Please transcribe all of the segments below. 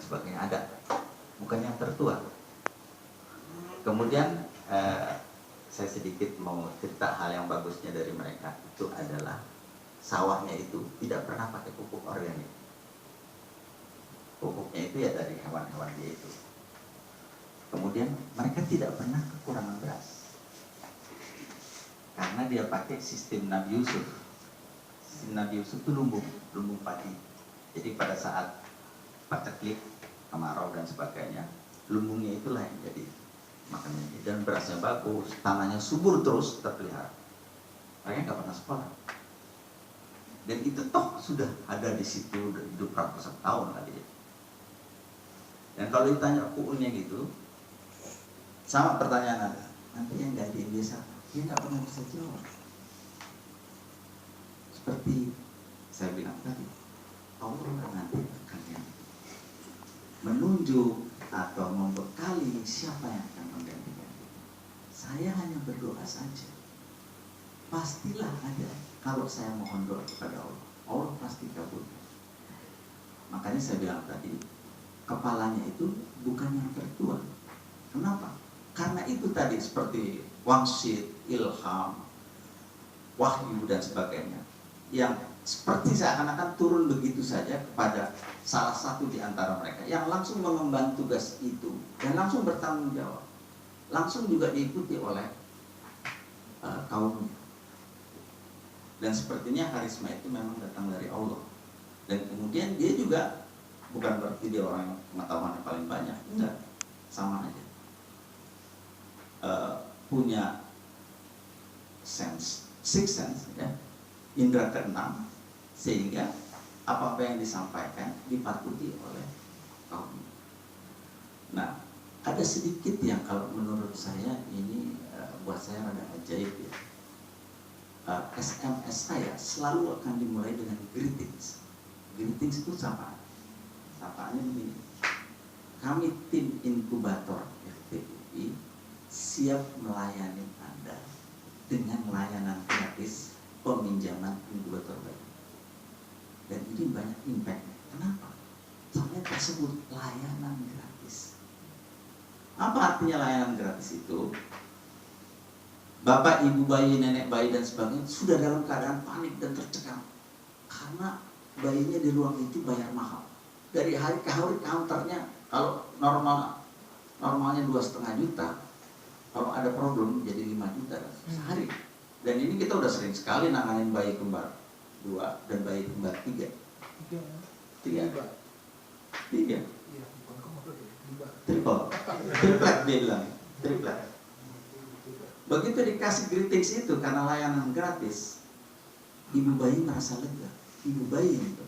sebagainya ada, bukan yang tertua. Kemudian saya sedikit mau cerita hal yang bagusnya dari mereka. Itu adalah sawahnya itu tidak pernah pakai pupuk organik. Pupuknya itu ya dari hewan-hewan dia itu. Kemudian mereka tidak pernah kekurangan beras, karena dia pakai sistem Nabi Yusuf. Sistem Nabi Yusuf itu lumbung padi. Jadi pada saat paceklik, kemarau dan sebagainya, lumbungnya itulah yang jadi makanannya. Dan berasnya bagus, tanahnya subur terus terpelihara. Mereka nggak pernah sekolah. Dan itu toh sudah ada di situ, udah hidup ratusan tahun kali ya. Dan kalau ditanya kuunnya gitu, sama pertanyaan ada, nanti yang gantiin desa, dia nggak pernah bisa jawab. Seperti saya bilang tadi, Allah nanti akan yang menunjuk atau membekali siapa yang akan menggantikan. Saya hanya berdoa saja. Pastilah ada. Kalau saya mohon doa kepada Allah, Allah pasti kabul. Makanya saya bilang tadi, kepalanya itu bukan yang tertua. Kenapa? Karena itu tadi seperti wangsit, ilham, wahyu dan sebagainya, yang seperti seakan-akan turun begitu saja kepada salah satu di antara mereka yang langsung mengemban tugas itu dan langsung bertanggung jawab, langsung juga diikuti oleh kaumnya. Dan sepertinya karisma itu memang datang dari Allah. Dan kemudian dia juga bukan berarti dia orang yang pengetahuannya paling banyak, enggak, sama aja. Punya sense, sixth sense, ya, indera keenam, sehingga apa-apa yang disampaikan dipatuhi oleh kaum. Nah, ada sedikit yang kalau menurut saya ini buat saya rada ajaib ya. SMS saya selalu akan dimulai dengan greetings. Greetings itu sapaan. Sapaannya begini. Kami tim inkubator FTUI siap melayani Anda dengan layanan gratis peminjaman inkubator bayi. Dan ini banyak impact. Kenapa? Soalnya tersebut layanan gratis. Apa artinya layanan gratis itu? Bapak, ibu bayi, nenek bayi dan sebagainya sudah dalam keadaan panik dan tercekam karena bayinya di ruang itu bayar mahal. Dari hari ke hari counternya, kalau normalnya 2,5 juta, kalau ada problem jadi 5 juta sehari. Dan ini kita udah sering sekali nanganin bayi kembar 2 dan bayi kembar 3. 3. Triplet dia bilang. Triplet. Begitu dikasih greetings itu karena layanan gratis, ibu bayi merasa lega. Ibu bayi itu,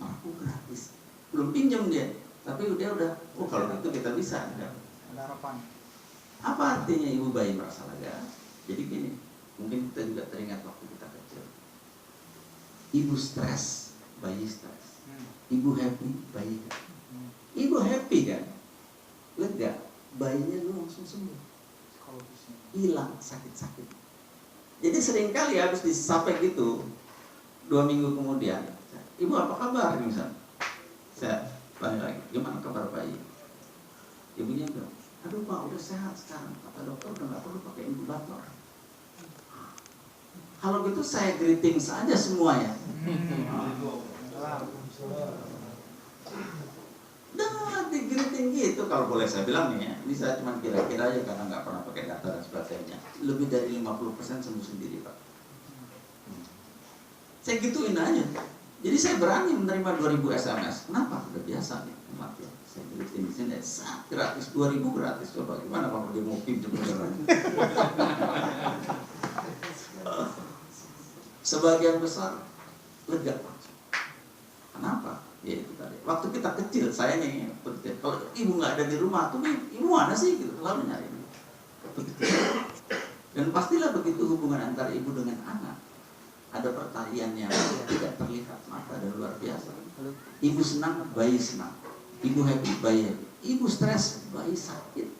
aku gratis. Belum pinjam dia, tapi dia udah, oh kalau gitu kita bisa. Ada harapan. Apa artinya ibu bayi merasa lega? Jadi gini, mungkin kita juga teringat waktu kita kecil. Ibu stres, bayi stres. Ibu happy, bayi happy. Ibu happy kan? Lega, bayinya lu langsung sembuh. Hilang sakit-sakit. Jadi seringkali habis disampaikan gitu 2 minggu kemudian, ibu apa kabar misalnya? Saya tanya lagi, gimana kabar bayi? Ibunya bilang, aduh pak udah sehat sekarang, kata dokter udah nggak perlu pakai inkubator. Kalau gitu saya greeting saja semuanya. Nah, di greeting gitu kalau boleh saya bilang nih ya, ini saya cuma kira-kira aja karena nggak pernah pakai data dan sebagainya. Lebih dari 50% sembuh sendiri pak. Saya gituin aja. Jadi saya berani menerima 2000 SMS. Kenapa? Udah biasa nih. Ya. Saya greeting di sini gratis 2000 gratis. Coba gimana kalau dia mau pinjam beneran? Sebagian besar lega pak. Kenapa? Ya itu tadi. Waktu kita kecil, saya nih, kalau ibu nggak ada di rumah, tuh ibu mana sih? Gitu, selalu nyari. Dan pastilah begitu hubungan antara ibu dengan anak. Ada pertalian yang tidak terlihat mata dan luar biasa. Ibu senang, bayi senang. Ibu happy, bayi happy. Ibu stres, bayi sakit.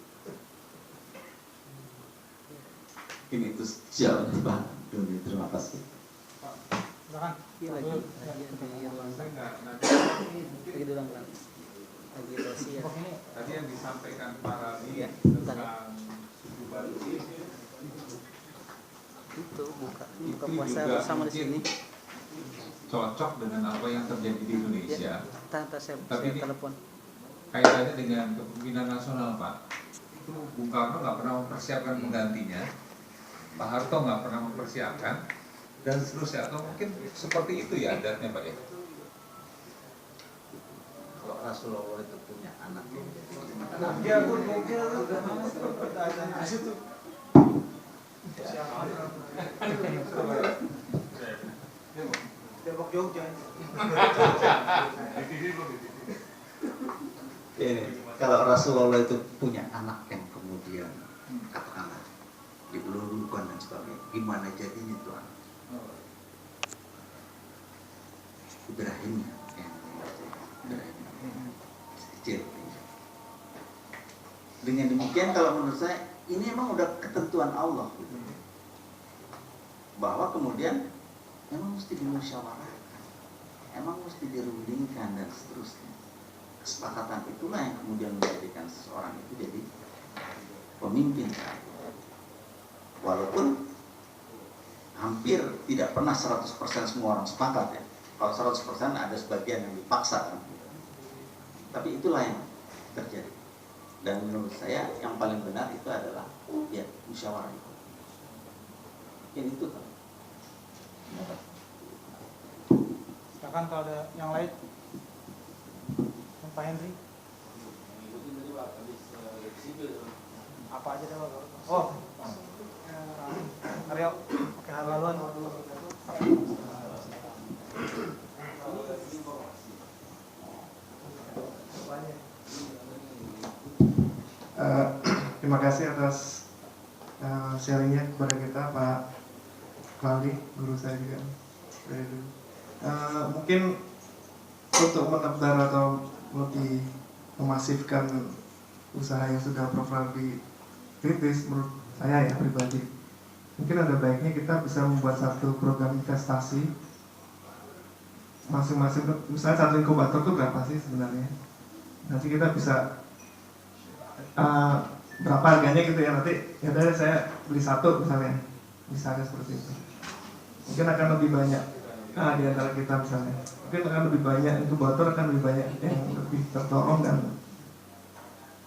Ini tuh jauh nih Pak. Terima kasih. Lagi Tadi yang disampaikan para ya, tentang suku baru itu buka itu puasa juga bersama di sini. cocok dengan apa yang terjadi di Indonesia. Ya, saya Tapi ini telepon. kaitannya dengan kepemimpinan nasional, Pak. Itu Bung Karno nggak pernah mempersiapkan penggantinya, Pak Harto nggak pernah mempersiapkan, dan seterusnya. Atau mungkin seperti itu ya adatnya, Pak ya. Kalau Rasulullah itu punya anak yang Depok Jogja. ini, kalau Rasulullah itu punya anak yang kemudian katakanlah dilulukan dan sebagainya, gimana jadinya tuh anak? Ibrahim yang kecil. Dengan demikian kalau menurut saya ini emang udah ketentuan Allah gitu. Bahwa kemudian emang mesti dimusyawarahkan, emang mesti dirundingkan dan seterusnya. Kesepakatan itulah yang kemudian menjadikan seseorang itu jadi pemimpin. Walaupun hampir tidak pernah 100% semua orang sepakat ya. Kalau 100% ada sebagian yang dipaksa kan. Tapi itulah yang terjadi. Dan menurut saya yang paling benar itu adalah ya musyawarah itu. Mungkin itu kan. Silakan kalau ada yang lain. Pak Henry. Apa aja deh Pak? Oh. Aryo, oke haluan. Terima kasih atas sharingnya kepada kita Pak Klaldi, guru saya juga dari dulu. Mungkin untuk menebar atau lebih memasifkan usaha yang sudah Prof. Klaldi kritis, menurut saya ya pribadi, mungkin ada baiknya kita bisa membuat satu program investasi masing-masing, misalnya satu inkubator itu berapa sih sebenarnya, nanti kita bisa berapa harganya gitu ya, nanti ya dari saya beli satu misalnya seperti itu, mungkin akan lebih banyak di antara kita misalnya, mungkin akan lebih banyak inkubator, akan lebih banyak yang lebih tertolong, dan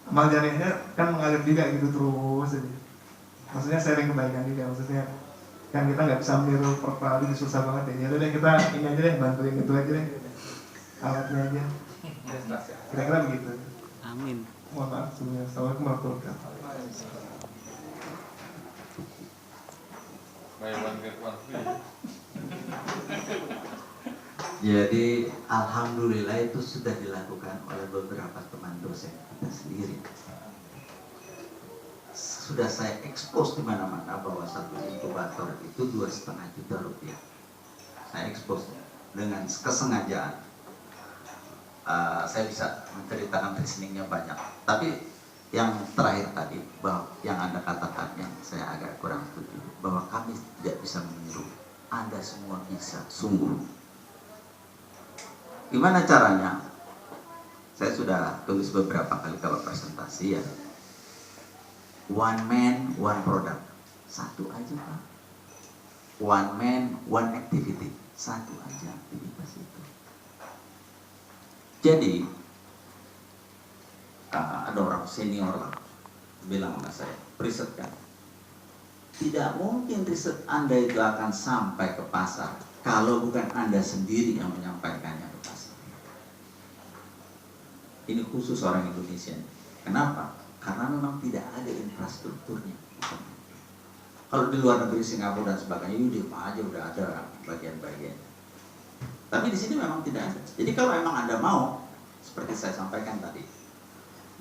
amal jariahnya kan mengalir juga gitu terus aja. Maksudnya sharing kebaikan juga, maksudnya kan kita nggak bisa meniru Prof. Klaldi, susah banget ya. Jadi kita ini aja deh, bantuin itu aja deh, alatnya aja, kira-kira begitu. Amin. Mohon maaf sebelumnya. Assalamualaikum warahmatullahi wabarakatuh. Jadi alhamdulillah itu sudah dilakukan oleh beberapa teman dosen kita sendiri. Sudah saya expose di mana-mana bahwa satu inkubator itu 2,5 juta rupiah. Saya expose dengan kesengajaan. Saya bisa menceritakan reasoningnya banyak. Tapi yang terakhir tadi, bahwa yang Anda katakan yang saya agak kurang setuju, bahwa kami tidak bisa meniru. Anda semua bisa, sungguh. Gimana caranya? Saya sudah tulis beberapa kali kalau presentasi ya. One man, one product. Satu aja Pak. One man, one activity. Satu aja aktivitas itu. Jadi ada orang senior lah bilang sama saya, riset kan, tidak mungkin riset Anda itu akan sampai ke pasar kalau bukan Anda sendiri yang menyampaikannya ke pasar. Ini khusus orang Indonesia. Kenapa? Karena memang tidak ada infrastrukturnya. Kalau di luar negeri, Singapura dan sebagainya, di aja udah ada bagian-bagiannya. Tapi di sini memang tidak ada. Jadi kalau memang Anda mau, seperti saya sampaikan tadi,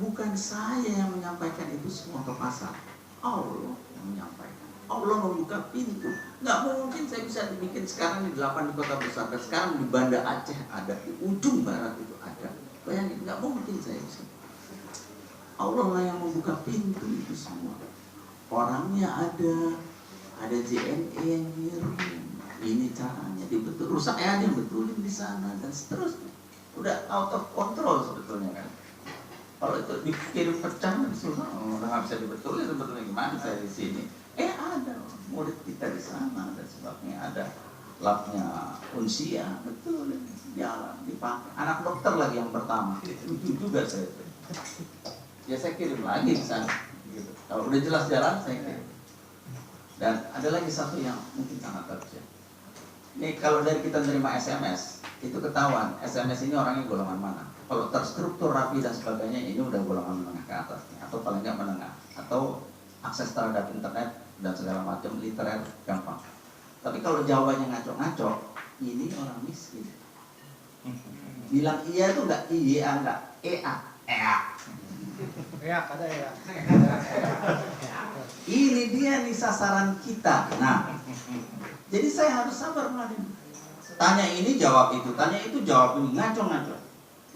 bukan saya yang menyampaikan itu semua ke pasar, Allah yang menyampaikan. Allah membuka pintu. Nggak mungkin saya bisa dibikin sekarang di 8 di kota besar, dan sekarang di Banda Aceh ada, di ujung barat itu ada. Bayangin, nggak mungkin saya bisa. Allah lah yang membuka pintu itu semua. Orangnya ada JNE yang ngirim. Ini caranya dibetul, rusak ya dia betulin di sana dan seterusnya. Udah out of control sebetulnya kan. Kalau itu dikirim pecah susah, udah nggak bisa dibetulin sebetulnya gimana saya di sini. Ada murid kita di sana dan sebabnya ada labnya Unsia, betul jalan dipakai. Anak dokter lagi yang pertama, itu juga saya. Ya saya kirim lagi ke sana. Gitu. Kalau udah jelas jalan saya kirim. Dan ada lagi satu yang mungkin sangat bagus ya. Ini kalau dari kita menerima SMS, itu ketahuan SMS ini orangnya golongan mana. Kalau terstruktur rapi dan sebagainya, ini udah golongan menengah ke atas, atau paling nggak menengah, atau akses terhadap internet dan segala macam literer gampang. Tapi kalau jawabannya ngaco-ngaco, ini orang miskin. Bilang iya tuh nggak iya, nggak ea. Ya, ada ya. Ini dia nih sasaran kita. Nah, jadi saya harus sabar meladen. Tanya ini jawab itu, tanya itu jawab ini, ngaco-ngaco.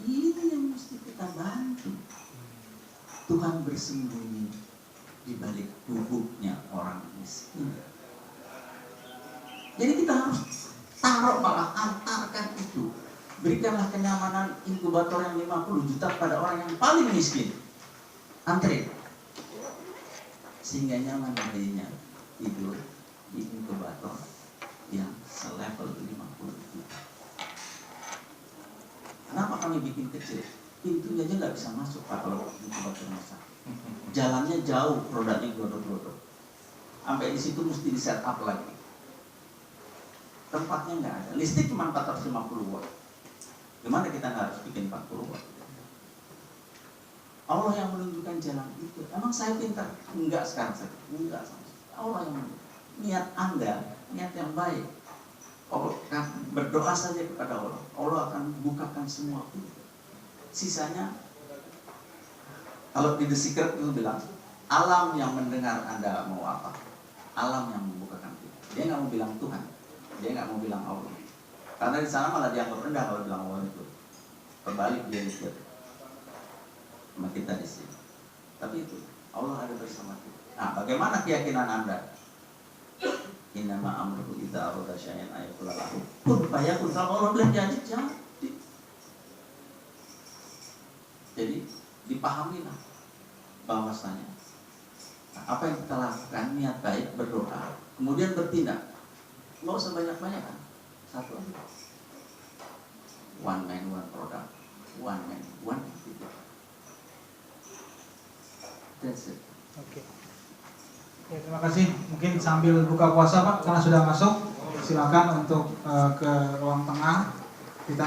Ini yang mesti kita bantu. Tuhan bersembunyi di balik tubuhnya orang miskin. Jadi kita harus taruh, malah antarkan itu. Berikanlah kenyamanan inkubator yang 50 juta pada orang yang paling miskin. Antri. Sehingga nyaman dirinya tidur di inkubator yang selevel 50 juta. Kenapa kami bikin kecil? Pintunya aja nggak bisa masuk Pak kalau inkubator besar. Jalannya jauh, produknya glodok-glodok. Sampai di situ mesti di set up lagi. Tempatnya nggak ada. Listrik cuma 450 watt. Gimana kita nggak harus bikin 40 watt? Allah yang menunjukkan jalan itu. Emang saya pintar? Enggak sekarang saya. Enggak sama sekali. Allah yang menunjukkan. Niat Anda, niat yang baik. Allah kan berdoa saja kepada Allah. Allah akan bukakan semua pintu. Sisanya, kalau di The Secret itu bilang, alam yang mendengar Anda mau apa? Alam yang membukakan pintu. Dia nggak mau bilang Tuhan. Dia nggak mau bilang Allah. Karena di sana malah dianggap rendah kalau bilang Allah itu. Kembali dia dikit. Sama kita di sini. Tapi itu Allah ada bersama kita. Nah, bagaimana keyakinan Anda? Innama amruhu idza arada syai'an ayaqula lahu kun fayakun. Kalau Allah bilang jadi. Jadi dipahamilah bahwasanya apa yang kita lakukan niat baik, berdoa, kemudian bertindak. Nggak usah banyak-banyak kan. Satu aja. One man, one product. One man, one activity. That's it. Oke. Ya, terima kasih. Mungkin sambil buka puasa Pak, karena sudah masuk, silakan untuk ke ruang tengah. Kita